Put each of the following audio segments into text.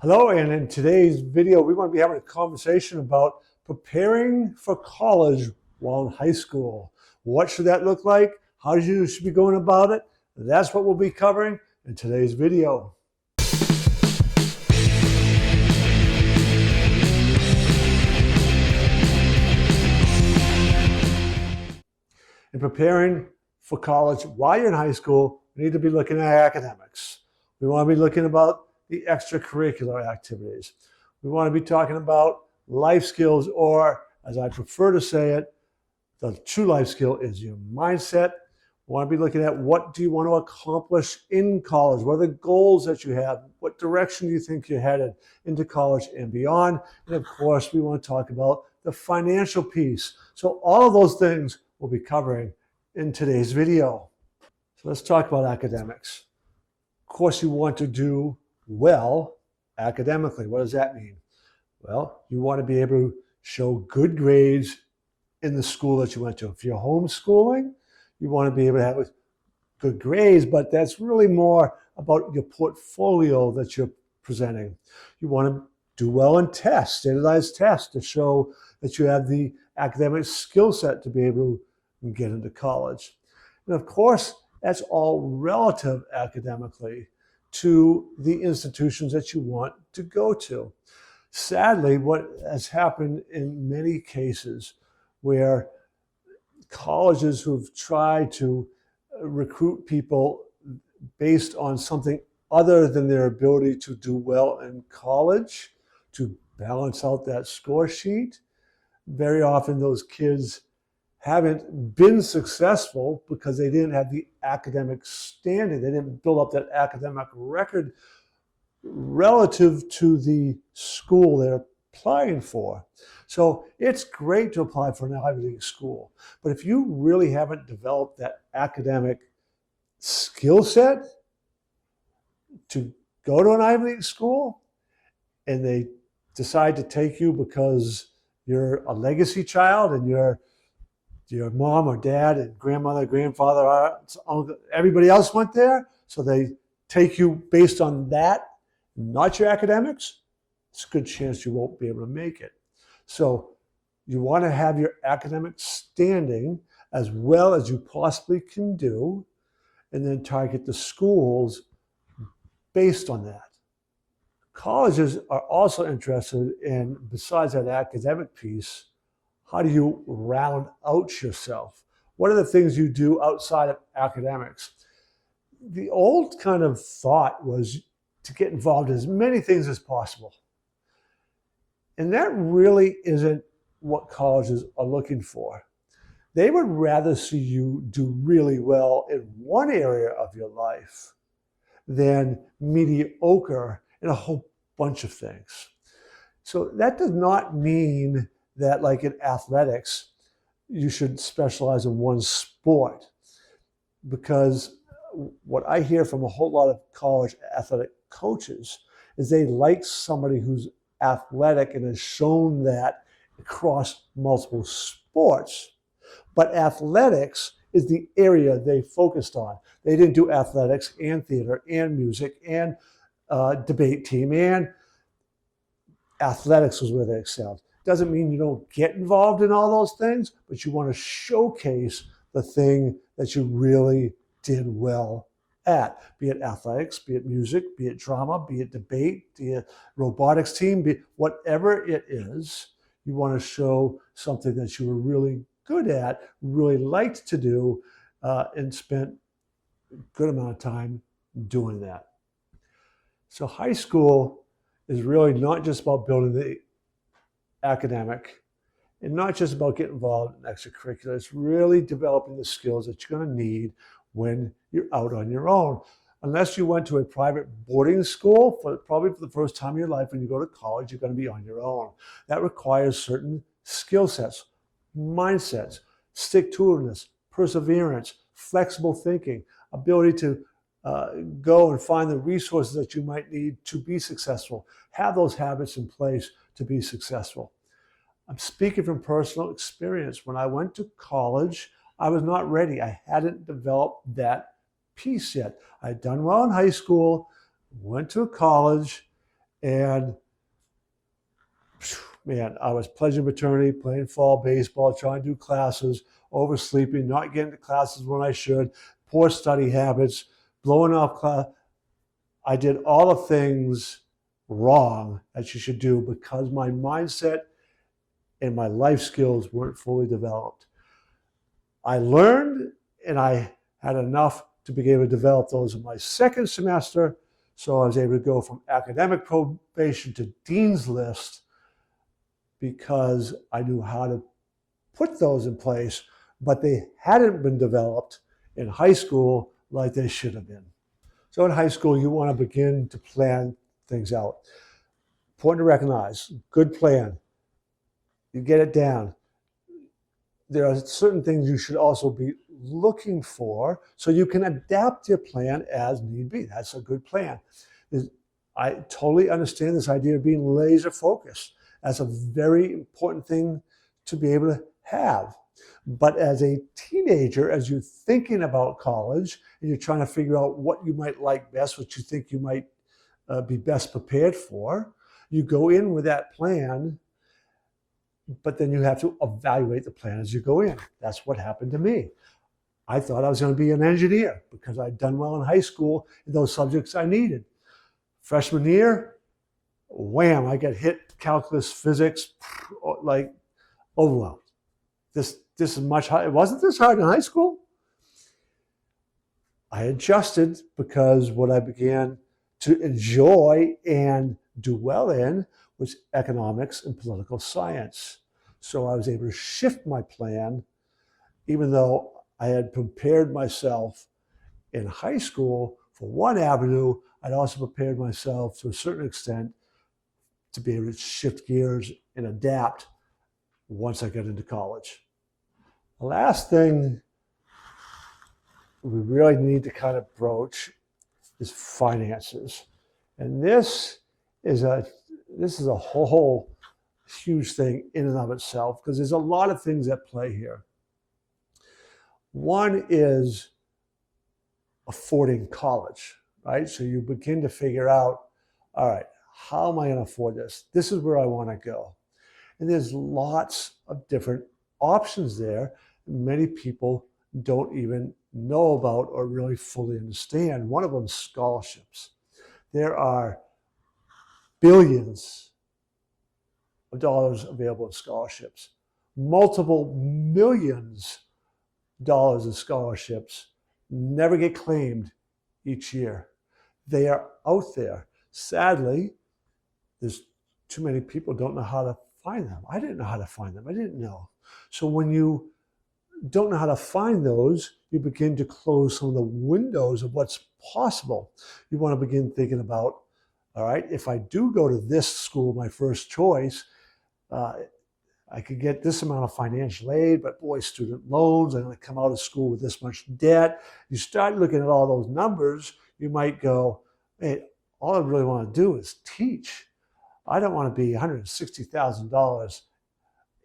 Hello, and in today's video, we're going to be having a conversation about preparing for college while in high school. What should that look like? How you should be going about it? That's what we'll be covering in today's video. In preparing for college while you're in high school, we need to be looking at academics. We want to be looking about the extracurricular activities. We want to be talking about life skills, or as I prefer to say it, the true life skill is your mindset. We want to be looking at what do you want to accomplish in college? What are the goals that you have? What direction do you think you're headed into college and beyond? And of course, we want to talk about the financial piece. So all of those things we'll be covering in today's video. So let's talk about academics. Of course, you want to do well academically. What does that mean? Well, you want to be able to show good grades in the school that you went to. If you're homeschooling, you want to be able to have good grades, but that's really more about your portfolio that you're presenting. You want to do well in tests, standardized tests, to show that you have the academic skill set to be able to get into college. And of course, that's all relative academically to the institutions that you want to go to. Sadly, what has happened in many cases where colleges who've tried to recruit people based on something other than their ability to do well in college, to balance out that score sheet, very often those kids haven't been successful because they didn't have the academic standing. They didn't build up that academic record relative to the school they're applying for. So it's great to apply for an Ivy League school, but if you really haven't developed that academic skill set to go to an Ivy League school, and they decide to take you because you're a legacy child and your mom or dad and grandmother, grandfather, uncle, everybody else went there, so they take you based on that, not your academics, it's a good chance you won't be able to make it. So you want to have your academic standing as well as you possibly can do, and then target the schools based on that. Colleges are also interested in, besides that academic piece, how do you round out yourself? What are the things you do outside of academics? The old kind of thought was to get involved in as many things as possible. And that really isn't what colleges are looking for. They would rather see you do really well in one area of your life than mediocre in a whole bunch of things. So that does not mean that, like in athletics, you should specialize in one sport, because what I hear from a whole lot of college athletic coaches is they like somebody who's athletic and has shown that across multiple sports. But athletics is the area they focused on. They didn't do athletics and theater and music and debate team, and athletics was where they excelled. Doesn't mean you don't get involved in all those things, but you want to showcase the thing that you really did well at, be it athletics, be it music, be it drama, be it debate, be it robotics team, be it whatever it is. You want to show something that you were really good at, really liked to do, and spent a good amount of time doing that. So high school is really not just about building the academic and not just about getting involved in extracurricular. It's really developing the skills that you're going to need when you're out on your own. Unless you went to a private boarding school, probably for the first time in your life, when you go to college, you're going to be on your own. That requires certain skill sets, mindsets, stick-to-itiveness, perseverance, flexible thinking, ability to go and find the resources that you might need to be successful. Have those habits in place to be successful. I'm speaking from personal experience. When I went to college, I was not ready. I hadn't developed that piece yet. I had done well in high school, went to college, And man, I was pledging maternity, playing fall baseball, trying to do classes, oversleeping, not getting to classes when I should, poor study habits, blowing off class. I did all the things wrong that you should do because my mindset and my life skills weren't fully developed. I learned and I had enough to be able to develop those in my second semester. So I was able to go from academic probation to dean's list because I knew how to put those in place, but they hadn't been developed in high school like they should have been. So in high school, you want to begin to plan things out. Important to recognize, good plan. You get it down. There are certain things you should also be looking for so you can adapt your plan as need be. That's a good plan. I totally understand this idea of being laser focused. That's a very important thing to be able to have. But as a teenager, as you're thinking about college and you're trying to figure out what you might like best, what you think you might be best prepared for, you go in with that plan, but then you have to evaluate the plan as you go in. That's what happened to me. I thought I was going to be an engineer because I'd done well in high school in those subjects I needed. Freshman year, wham, I got hit calculus, physics, like overwhelmed. This is much hard. Wasn't this hard in high school? I adjusted because what I began to enjoy and do well in was economics and political science. So I was able to shift my plan, even though I had prepared myself in high school for one avenue, I'd also prepared myself to a certain extent to be able to shift gears and adapt once I got into college. The last thing we really need to kind of broach is finances. And this is a whole huge thing in and of itself because there's a lot of things at play here. One is affording college, right? So you begin to figure out, all right, how am I going to afford this? This is where I want to go. And there's lots of different options there. Many people don't even know about or really fully understand. One of them is scholarships. There are billions of dollars available in scholarships, multiple millions of dollars in scholarships never get claimed each year. They are out there. Sadly, there's too many people don't know how to find them. I didn't know how to find them. I didn't know. So when you don't know how to find those, you begin to close some of the windows of what's possible. You want to begin thinking about, all right, if I do go to this school, my first choice, I could get this amount of financial aid, but boy, student loans, I'm going to come out of school with this much debt. You start looking at all those numbers, you might go, hey, all I really want to do is teach. I don't want to be $160,000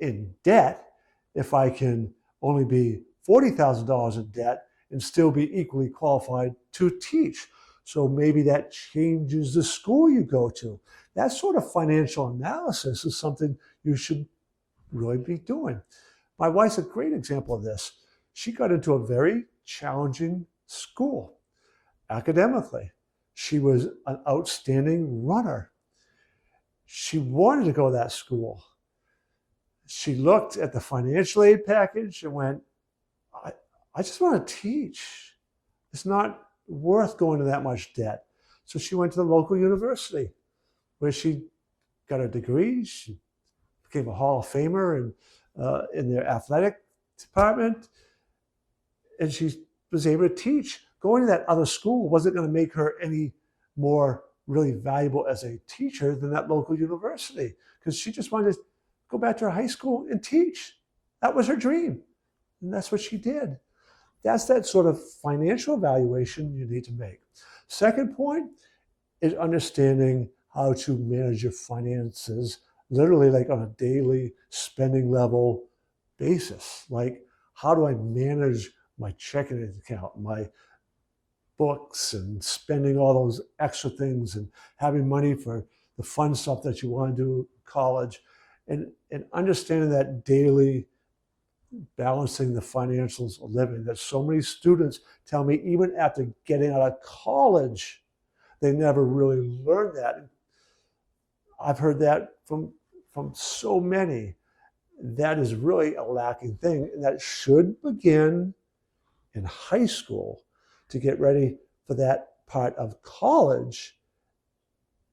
in debt if I can only be $40,000 in debt and still be equally qualified to teach. So maybe that changes the school you go to. That sort of financial analysis is something you should really be doing. My wife's a great example of this. She got into a very challenging school academically. She was an outstanding runner. She wanted to go to that school. She looked at the financial aid package and went, I just want to teach. It's not worth going to that much debt. So she went to the local university where she got a degree. She became a Hall of Famer in their athletic department. And she was able to teach. Going to that other school wasn't going to make her any more really valuable as a teacher than that local university because she just wanted to go back to her high school and teach. That was her dream. And that's what she did. That's that sort of financial evaluation you need to make. Second point is understanding how to manage your finances, literally like on a daily spending level basis. Like, how do I manage my checking account, my books, and spending all those extra things and having money for the fun stuff that you want to do in college, and understanding that daily balancing the financials of living that so many students tell me even after getting out of college, they never really learned that. I've heard that from so many. That is really a lacking thing, and that should begin in high school to get ready for that part of college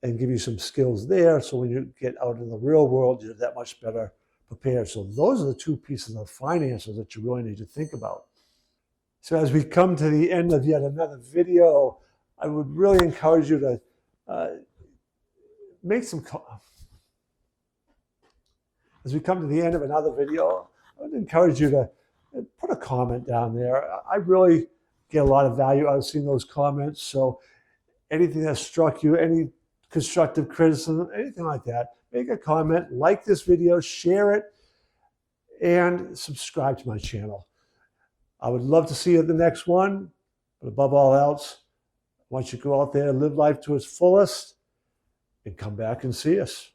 and give you some skills there, so when you get out in the real world, you're that much better prepared. So those are the two pieces of finances that you really need to think about. So as we come to the end of yet another video, I would really encourage you to make some... As we come to the end of another video, I would encourage you to put a comment down there. I really get a lot of value out of seeing those comments. So anything that struck you, any constructive criticism, anything like that, make a comment, like this video, share it, and subscribe to my channel. I would love to see you at the next one, but above all else, I want you to go out there and live life to its fullest and come back and see us.